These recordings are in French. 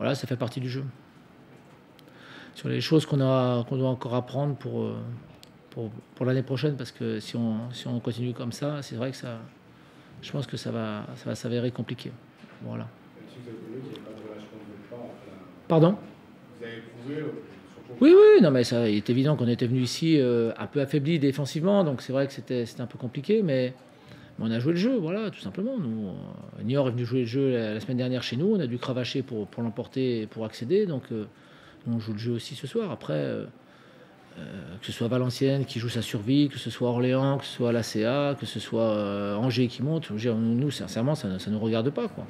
voilà, ça fait partie du jeu. Sur les choses qu'on doit encore apprendre pour l'année prochaine, parce que si on continue comme ça, c'est vrai que je pense que ça va s'avérer compliqué. Voilà. Pardon ? Vous avez prouvé, Oui, non, mais ça, il est évident qu'on était venu ici un peu affaibli défensivement, donc c'est vrai que c'était un peu compliqué, mais on a joué le jeu, voilà, tout simplement. Nous, Niort est venu jouer le jeu la semaine dernière chez nous, on a dû cravacher pour l'emporter et pour accéder, donc on joue le jeu aussi ce soir. Après, que ce soit Valenciennes qui joue sa survie, que ce soit Orléans, que ce soit l'ACA, que ce soit Angers qui monte, nous, sincèrement, ça ne nous regarde pas, quoi.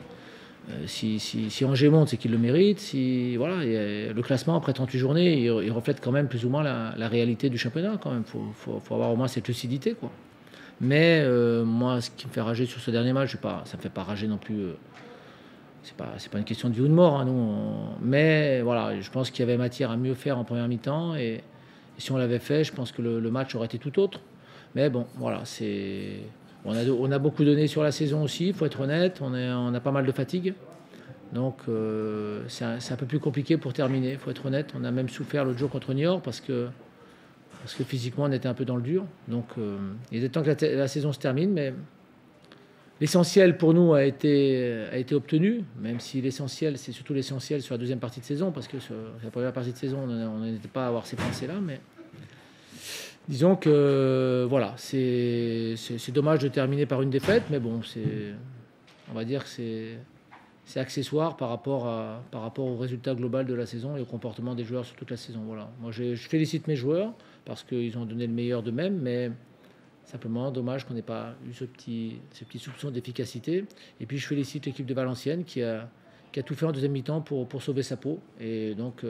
Si Angers monte, c'est qu'il le mérite. Voilà, le classement après 38 journées, il reflète quand même plus ou moins la réalité du championnat. Quand même, faut avoir au moins cette lucidité, quoi. Mais moi, ce qui me fait rager sur ce dernier match, ça me fait pas rager non plus. C'est pas une question de vie ou de mort, hein, mais voilà, je pense qu'il y avait matière à mieux faire en première mi-temps, et si on l'avait fait, je pense que le match aurait été tout autre. Mais bon, voilà, on a beaucoup donné sur la saison aussi, il faut être honnête. On a pas mal de fatigue. Donc c'est un peu plus compliqué pour terminer, il faut être honnête. On a même souffert l'autre jour contre Niort parce que physiquement on était un peu dans le dur. Donc il est temps que la saison se termine, mais l'essentiel pour nous a été obtenu, même si l'essentiel, c'est surtout l'essentiel sur la deuxième partie de saison, parce que sur la première partie de saison, on n'était pas à avoir ces pensées-là, mais disons que voilà, c'est dommage de terminer par une défaite, mais bon, on va dire que c'est accessoire par rapport au résultat global de la saison et au comportement des joueurs sur toute la saison. Voilà. Moi, je félicite mes joueurs parce qu'ils ont donné le meilleur d'eux-mêmes, mais simplement, dommage qu'on n'ait pas eu ce petit soupçon d'efficacité. Et puis, je félicite l'équipe de Valenciennes qui a tout fait en deuxième mi-temps pour sauver sa peau. Et donc,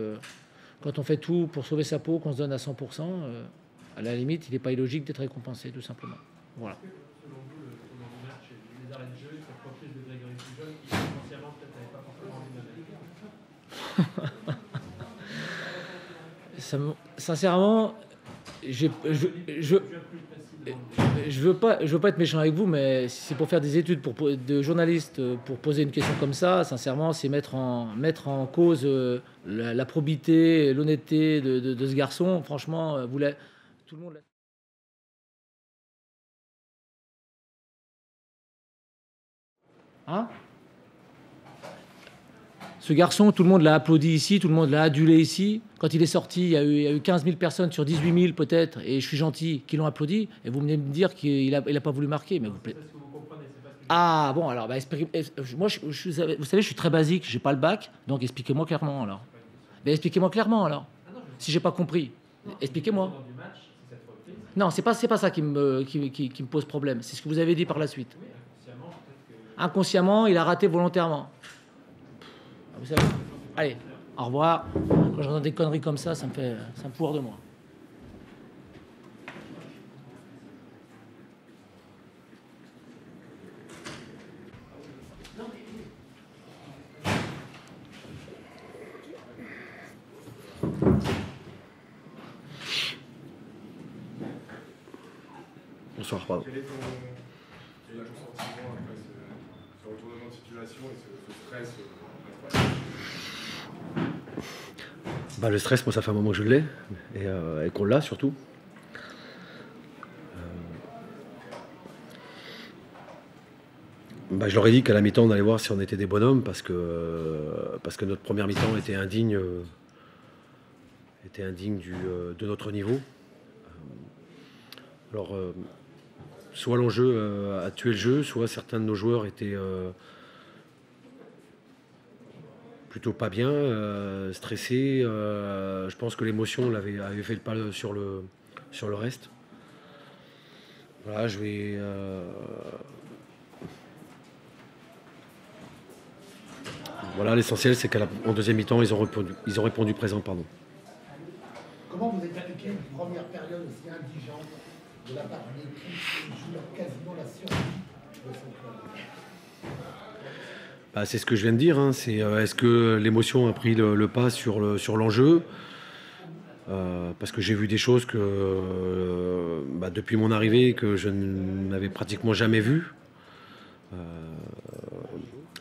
quand on fait tout pour sauver sa peau, qu'on se donne à 100%, à la limite, il n'est pas illogique d'être récompensé, tout simplement. Voilà. Selon vous, le tournant du match et les arrêts de jeu, cette reprise de Grégory Pujol, qui potentiellement peut-être n'avait pas forcément envie de mettre. Sincèrement, je veux pas être méchant avec vous, mais si c'est pour faire des études de journaliste pour poser une question comme ça, sincèrement, c'est mettre en cause la probité, l'honnêteté de ce garçon. Franchement, tout le monde l'a. Hein ? Ce garçon, tout le monde l'a applaudi ici, tout le monde l'a adulé ici. Quand il est sorti, il y a eu 15 000 personnes sur 18 000 peut-être, et je suis gentil, qui l'ont applaudi. Et vous venez me dire qu'il n'a pas voulu marquer. Mais ah bon, alors, moi, vous savez, je suis très basique, j'ai pas le bac, donc expliquez-moi clairement alors. Mais expliquez-moi clairement alors. Si j'ai pas compris, expliquez-moi. Non, c'est pas ça qui me pose problème. C'est ce que vous avez dit par la suite. Inconsciemment, il a raté volontairement. Vous savez. Allez, au revoir. Quand j'entends des conneries comme ça, ça me pourrit de moi. Bonsoir, pardon. Quel est ton sentiment après ce retournement de situation et ce stress Le stress, moi, ça fait un moment que je l'ai, et qu'on l'a surtout. Je leur ai dit qu'à la mi-temps, on allait voir si on était des bonhommes, parce que notre première mi-temps était indigne de notre niveau. Alors, soit l'enjeu a tué le jeu, soit certains de nos joueurs étaient plutôt pas bien, stressés. Je pense que l'émotion avait fait le pas sur le reste. Voilà, Voilà, l'essentiel, c'est qu'en deuxième mi-temps, ils ont répondu présent, pardon. Comment vous expliquez une première période aussi indigente de la part d'une équipe qui joue quasiment la survie de son club? C'est ce que je viens de dire. C'est est-ce que l'émotion a pris le pas sur l'enjeu, parce que j'ai vu des choses que depuis mon arrivée que je n'avais pratiquement jamais vues.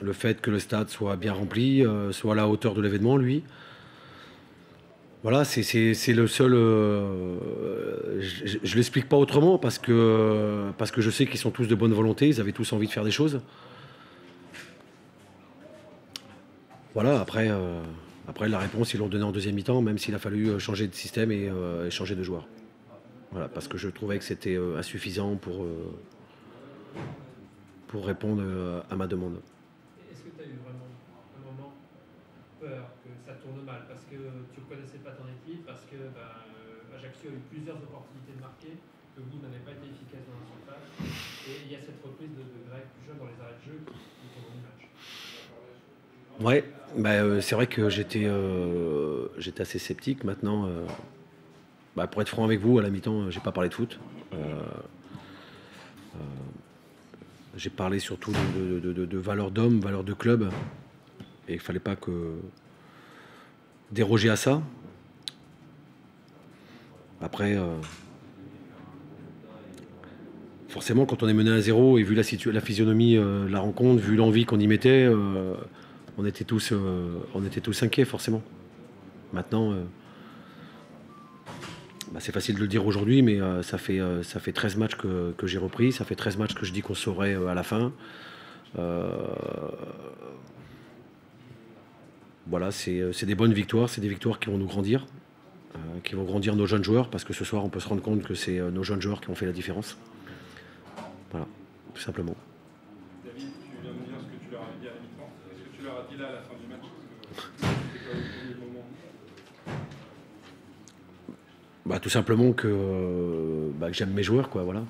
le fait que le stade soit bien rempli, soit à la hauteur de l'événement, lui. Voilà, c'est le seul. Je ne l'explique pas autrement parce que je sais qu'ils sont tous de bonne volonté, ils avaient tous envie de faire des choses. Voilà, après la réponse, ils l'ont donnée en deuxième mi-temps, même s'il a fallu changer de système et changer de joueur. Voilà, parce que je trouvais que c'était insuffisant pour répondre à ma demande. Est-ce que tu as eu vraiment un moment peur que ça tourne mal parce que tu ne connaissais pas ton équipe, parce que Ajaccio a eu plusieurs opportunités de marquer, que vous n'avez pas été efficace dans la surface, et il y a cette reprise de Greg plus jeune dans les arrêts de jeu qui tourne le match. Ouais, c'est vrai que j'étais assez sceptique. Maintenant, pour être franc avec vous, à la mi-temps, j'ai pas parlé de foot. J'ai parlé surtout de valeurs d'homme, valeurs de club. Et il fallait pas déroger à ça. Après, forcément, quand on est mené à 0 et vu la physionomie de la rencontre, vu l'envie qu'on y mettait, on était tous inquiets, forcément. Maintenant, c'est facile de le dire aujourd'hui, mais ça fait 13 matchs que j'ai repris, ça fait 13 matchs que je dis qu'on saurait à la fin. Voilà, c'est des bonnes victoires, c'est des victoires qui vont nous grandir, qui vont grandir nos jeunes joueurs, parce que ce soir, on peut se rendre compte que c'est nos jeunes joueurs qui ont fait la différence. Voilà, tout simplement. David, tu viens de dire ce que tu leur avais dit à la mi-temps. Est-ce que tu leur as dit là à la fin du match? C'était quoi le moment? Tout simplement que j'aime mes joueurs, quoi. Voilà.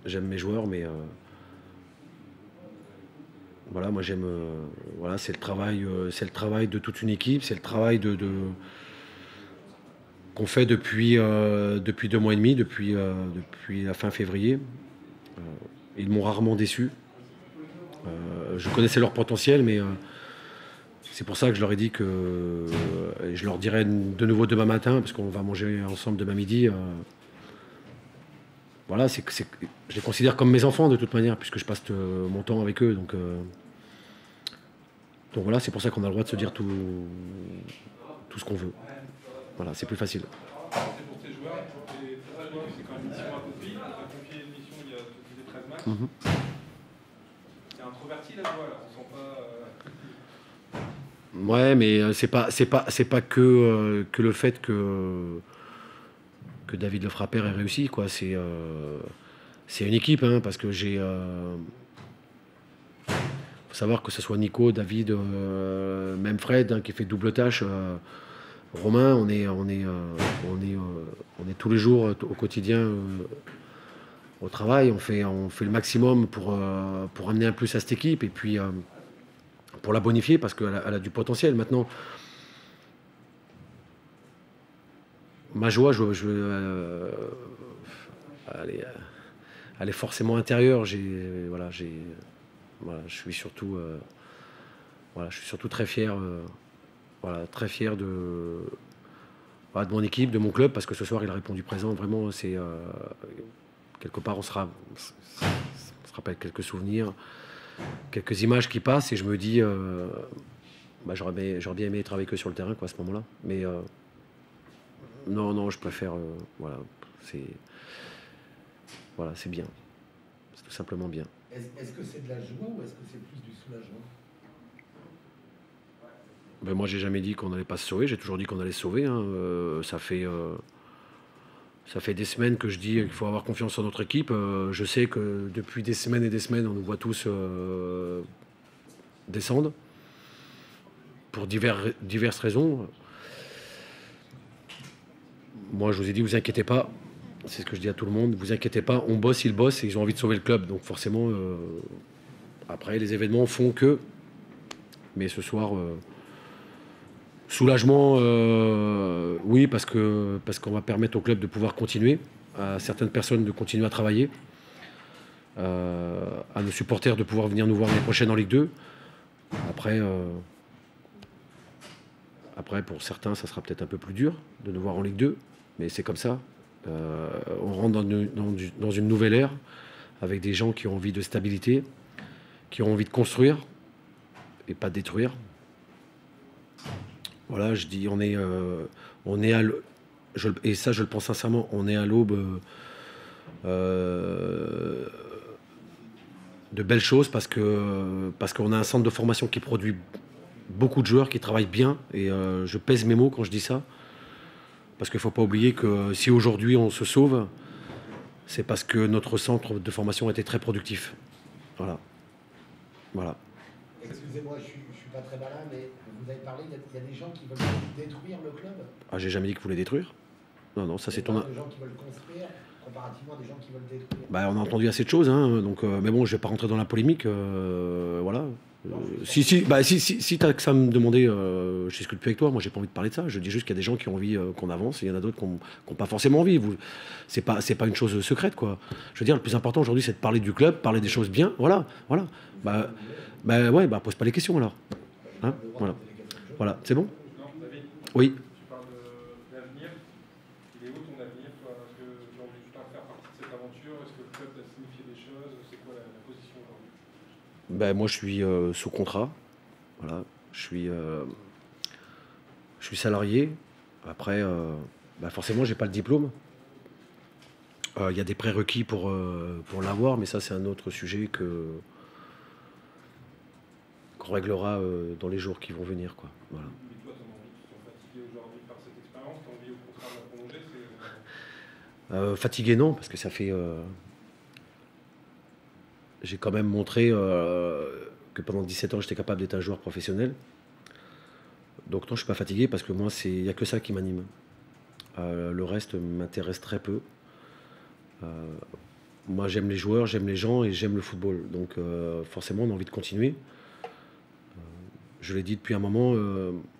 J'aime mes joueurs, mais voilà, moi j'aime. Voilà, c'est le travail de toute une équipe, c'est le travail qu'on fait depuis 2 mois et demi, depuis la fin février. Ils m'ont rarement déçu. Je connaissais leur potentiel, mais c'est pour ça que je leur ai dit que je leur dirai de nouveau demain matin, parce qu'on va manger ensemble demain midi. Voilà, je les considère comme mes enfants de toute manière, puisque je passe mon temps avec eux. Donc voilà, c'est pour ça qu'on a le droit de se dire tout ce qu'on veut. Voilà, c'est plus facile. C'est pour tes joueurs, c'est quand même une mission accomplie. Tu as confié une mission il y a 13 matchs. C'est introverti la joie, là. On sent pas. Ouais, mais c'est pas que le fait que David Lefrapper ait réussi, quoi. C'est une équipe, hein, parce que j'ai. Faut savoir que ce soit Nico, David, même Fred, hein, qui fait double tâche. Romain, on est tous les jours au quotidien au travail. On fait le maximum pour amener un plus à cette équipe et puis pour la bonifier, parce qu'elle a du potentiel. Maintenant, ma joie, elle est forcément intérieure. Je suis surtout très fier. Très fier de mon équipe, de mon club, parce que ce soir il a répondu présent. Vraiment, c'est quelque part on se rappelle quelques souvenirs, quelques images qui passent, et je me dis j'aurais bien aimé être avec eux sur le terrain, quoi, à ce moment-là. Mais non, je préfère. C'est bien. C'est tout simplement bien. Est-ce que c'est de la joie ou est-ce que c'est plus du soulagement? Moi, j'ai jamais dit qu'on n'allait pas se sauver. J'ai toujours dit qu'on allait se sauver. Hein. Ça fait des semaines que je dis qu'il faut avoir confiance en notre équipe. Je sais que depuis des semaines et des semaines, on nous voit tous descendre pour diverses raisons. Moi, je vous ai dit, vous inquiétez pas. C'est ce que je dis à tout le monde. Vous inquiétez pas. On bosse, ils bossent et ils ont envie de sauver le club. Donc forcément, après, les événements font que. Mais ce soir. Soulagement, oui, parce qu'on va permettre au club de pouvoir continuer, à certaines personnes de continuer à travailler, à nos supporters de pouvoir venir nous voir l'année prochaine en Ligue 2. Après, pour certains, ça sera peut-être un peu plus dur de nous voir en Ligue 2, mais c'est comme ça. On rentre dans une nouvelle ère avec des gens qui ont envie de stabilité, qui ont envie de construire. et pas détruire. Voilà, je dis, on est et ça, je le pense sincèrement, on est à l'aube de belles choses parce qu'on a un centre de formation qui produit beaucoup de joueurs qui travaillent bien, et je pèse mes mots quand je dis ça, parce qu'il ne faut pas oublier que si aujourd'hui on se sauve, c'est parce que notre centre de formation était très productif. Voilà. Excusez-moi, je suis pas très malin, mais vous avez parlé, il y a des gens qui veulent détruire le club. Ah, j'ai jamais dit que vous voulez détruire. Non, ça c'est ton... Des gens qui veulent construire, comparativement à des gens qui veulent détruire. Bah, on a entendu assez de choses, hein, donc, mais bon, je vais pas rentrer dans la polémique, voilà. Si t'as que ça à me demander, je discute plus avec toi. Moi, j'ai pas envie de parler de ça. Je dis juste qu'il y a des gens qui ont envie qu'on avance, et il y en a d'autres qui n'ont pas forcément envie. C'est pas une chose secrète, quoi. Je veux dire, le plus important aujourd'hui, c'est de parler du club, parler des choses bien. Voilà. Pose pas les questions alors. Hein, voilà, c'est bon. Non, David, Oui. tu parles de l'avenir. Il est où ton avenir, toi? Est-ce que tu as envie de faire partie de cette aventure? Est-ce que le club t'a signifié des choses? C'est quoi la position aujourd'hui? Moi, je suis sous contrat. Voilà. Je suis salarié. Après, forcément, j'ai pas le diplôme. Il y a des prérequis pour l'avoir, mais ça, c'est un autre sujet qu'on réglera dans les jours qui vont venir, quoi. Voilà. Mais toi, tu as envie, tu te sens fatigué aujourd'hui par cette expérience? Tu as envie au contraire de la prolonger? Fatigué, non, parce que ça fait... j'ai quand même montré que pendant 17 ans, j'étais capable d'être un joueur professionnel. Donc non, je ne suis pas fatigué, parce que moi, il n'y a que ça qui m'anime. Le reste m'intéresse très peu. Moi, j'aime les joueurs, j'aime les gens et j'aime le football. Donc forcément, on a envie de continuer. Je l'ai dit depuis un moment,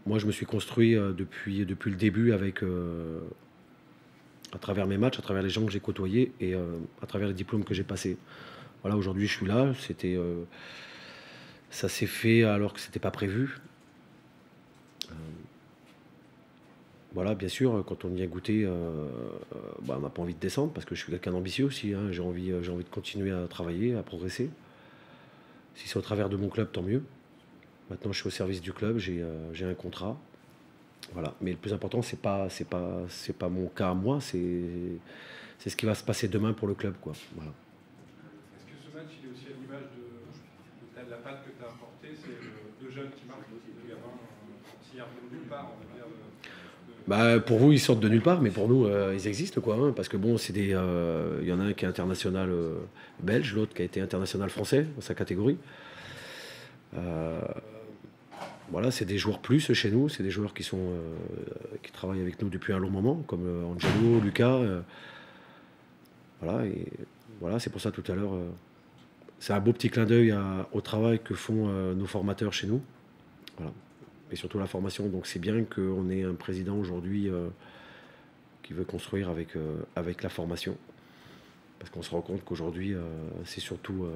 moi je me suis construit depuis le début à travers mes matchs, à travers les gens que j'ai côtoyés et à travers les diplômes que j'ai passés. Voilà, aujourd'hui je suis là, ça s'est fait alors que c'était pas prévu. Voilà, bien sûr, quand on y a goûté, on n'a pas envie de descendre parce que je suis quelqu'un d'ambitieux aussi, hein. J'ai envie de continuer à travailler, à progresser. Si c'est au travers de mon club, tant mieux. Maintenant, je suis au service du club, j'ai un contrat. Voilà. Mais le plus important, c'est pas mon cas à moi, c'est ce qui va se passer demain pour le club, quoi. Voilà. Est-ce que ce match, il est aussi à l'image de la patte que tu as apportée? C'est deux jeunes qui marquent, deux gamins qui sortent de nulle part, on va dire. Pour vous, ils sortent de nulle part, mais pour nous, ils existent, quoi. Hein, parce que bon, il y en a un qui est international belge, l'autre qui a été international français dans sa catégorie. Voilà, c'est des joueurs plus chez nous, c'est des joueurs qui travaillent avec nous depuis un long moment, comme Angelo, Lucas. Voilà, c'est pour ça tout à l'heure, c'est un beau petit clin d'œil au travail que font nos formateurs chez nous. Voilà. Et surtout la formation. Donc c'est bien qu'on ait un président aujourd'hui qui veut construire avec la formation. Parce qu'on se rend compte qu'aujourd'hui, c'est surtout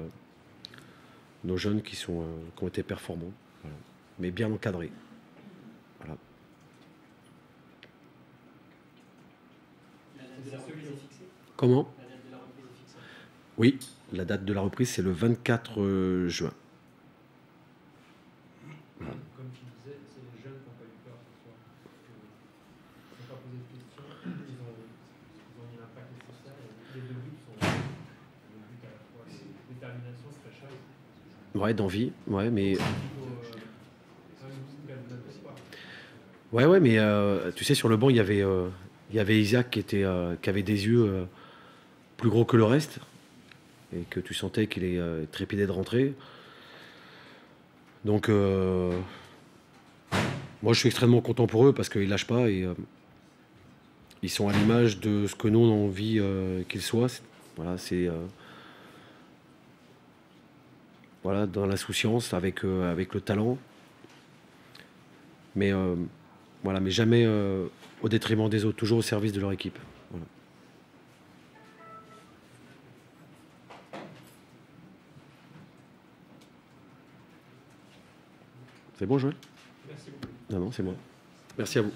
nos jeunes qui ont été performants. Voilà. Mais bien encadrés. Voilà. La date de la reprise est fixée? Comment? La date de la reprise est fixée? Oui, la date de la reprise, c'est le 24 juin. Voilà. Comme tu disais, c'est les jeunes qui n'ont pas eu peur ce soir. Ils n'ont pas posé de questions, ils ont mis l'impact nécessaire. Les deux buts sont le but à la fois de détermination, fraîcheur. Ouais, d'envie, ouais, mais... Ouais, Ouais, mais tu sais, sur le banc, il y avait Isaac qui avait des yeux plus gros que le reste et que tu sentais qu'il est trépidé de rentrer. Donc, moi, je suis extrêmement content pour eux parce qu'ils lâchent pas et ils sont à l'image de ce que nous, on a envie qu'ils soient. Voilà, c'est... Voilà, dans l'insouciance, avec le talent. Mais voilà, mais jamais au détriment des autres, toujours au service de leur équipe. Voilà. C'est bon, Joël? merci beaucoup. Non, c'est moi. Merci à vous.